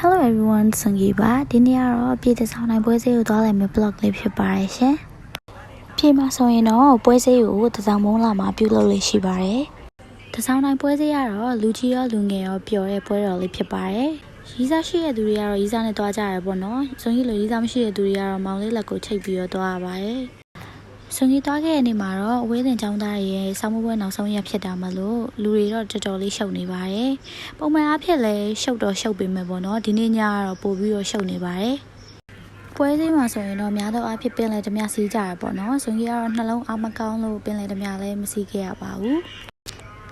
Hello everyone ဆွန်ကြီးပါဒီနေ့ကတော့ပြည်သူဆောင်နိုင်ပွဲစည်းကိုသွားလိုက်မယ့် blog လေးဖြစ်ပါတယ်ရှင်ပြည်မှာဆိုရင်တော့ပွဲစည်းကိုတစောင်းမုံလာမှာပြုလုပ်လေးရှိပါတယ်တစောင်းနိုင်ပွဲစည်းကတော့လူကြီးရောလူငယ်ရောပျော်တဲ့ပွဲတော်လေးဖြစ်ပါတယ်ရီးစားရှိတဲ့သူတွေကတော့ရီးစားနဲ့တွားကြရပေါ့နော်ဆွန်ကြီးလိုရီးစားမရှိတဲ့သူတွေကတော့မောင်လေးလက်ကိုချိတ်ပြီးတော့တွားရပါတယ်ဆွန်ကြီးတွားခဲ့တဲ့နေ့မှာတော့အဝေးတင်ကျောင်းသားတွေရဲ့ဆောင်းပွဲနောက်ဆုံးရက်ဖြစ်တာမလို့လူတွေတော့တော်တော်လေးရှုပ်နေပါတယ်ပုံမှန်အားဖြင့်လည်းရှုပ်တော့ရှုပ်ပေမဲ့ပေါ့နော်ဒီနေ့ညကတော့ပို့ပြီးတော့ရှုပ်နေပါတယ်ပွဲစည်းမှာဆိုရင်တော့များသောအားဖြင့်ပင်လယ်ဓမြစီးကြရပေါ့နော်ဆွန်ကြီးကတော့နှလုံးအားမကောင်းလို့ပင်လယ်ဓမြလည်းမစီးခဲ့ရပါဘူး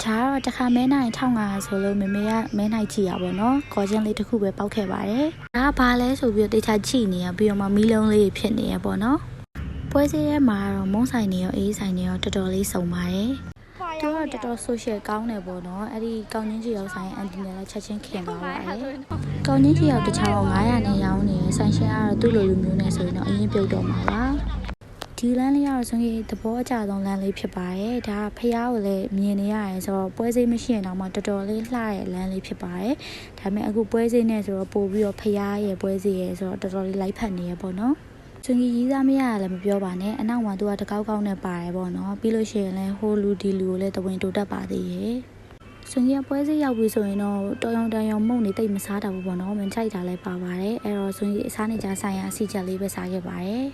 ဒါကတော့တစ်ခါမဲနိုင်1500ဆိုလို့မေမေကမဲနိုင်ကြည့်ရပါတော့ခေါ်ချင်းလေးတစ်ခုပဲပောက်ခဲ့ပါတယ်ဒါကဘာလဲဆိုပြီးတော့တိတ်ချကြည့်နေရပြီးတော့မှမီးလုံးလေးဖြစ်နေရပေါ့နော်ပွဲစည်းထဲမှာတော့မုံဆိုင်နေရောအေးဆိုင်နေရောတော်တော်လေးစုံပါတယ်သူကတော့တော်တော် social ကောင်းတယ်ပေါ့နော်အဲ့ဒီကောင်းချင်းကြီးရောက်ဆိုင်အန်တီနဲ့လည်းချက်ချင်းခင်သွားပါတယ်ကောင်းချင်းကြီးရောက်တစ်ချောင်း900နဲ့ရောင်းနေဆိုင်ရှင်ကတော့သူ့လိုလူမျိုးနဲ့ဆိုရင်တော့အရင်ပြုတ်တော့မှာပါဒီလမ်းလေးကတော့ဆိုရင်သဘောအကျဆုံးလမ်းလေးဖြစ်ပါတယ်ဒါကဖျားကိုလည်းမြင်နေရတယ်ဆိုတော့ပွဲစည်းမရှိရင်တော့မှတော်တော်လေးလှတဲ့လမ်းလေးဖြစ်ပါတယ်ဒါပေမဲ့အခုပွဲစည်းနဲ့ဆိုတော့ပို့ပြီးတော့ဖျားရဲ့ပွဲစည်းရဲ့ဆိုတော့တော်တော်လေးလိုက်ဖက်နေရပေါ့နော်ဆွန်ကြီးရီးစားမရလည်းမပြောပါနဲ့အနောက်မှာသူကတကောက်ကောက်နဲ့ပါတယ်ပေါ့နော်ပြီးလို့ရှိရင်လည်းဟိုလူဒီလူကိုလည်းတဝင်းတိုးတက်ပါသေးရဲ့ဆွန်ကြီးကပွဲစည်းရောက်ပြီဆိုရင်တော့တော်ရုံတန်ရုံမုံနေတိတ်မစားတာဘူးပေါ့နော်မင်းချိုက်တာလည်းပါပါတယ်အဲ့တော့ဆွန်ကြီးအစားနေကြဆိုင်ရာအစီချက်လေးပဲစားခဲ့ပါတယ်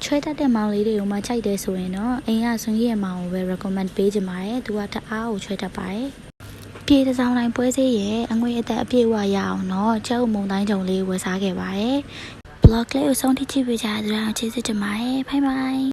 ချွဲတတ်တဲ့မောင်လေးတွေကိုမှချိုက်တယ်ဆိုရင်တော့အိမ်ကဆွန်ကြီးရဲ့မောင်ကိုပဲ recommend ပေးချင်ပါတယ်သူကတအားကိုချွဲတတ်ပါတယ်ပြေးတစောင်းတိုင်းပွဲစည်းရဲ့အငွေအသက်အပြည့်အဝရအောင်တော့ကျုပ်မုံတိုင်းကြုံလေးဝယ်စားခဲ့ပါတယ်blog လေးကိုဆုံးထိကြည့်ပေးကြတဲ့အတွက်ကျေးဇူးတင်ပါတယ် bye bye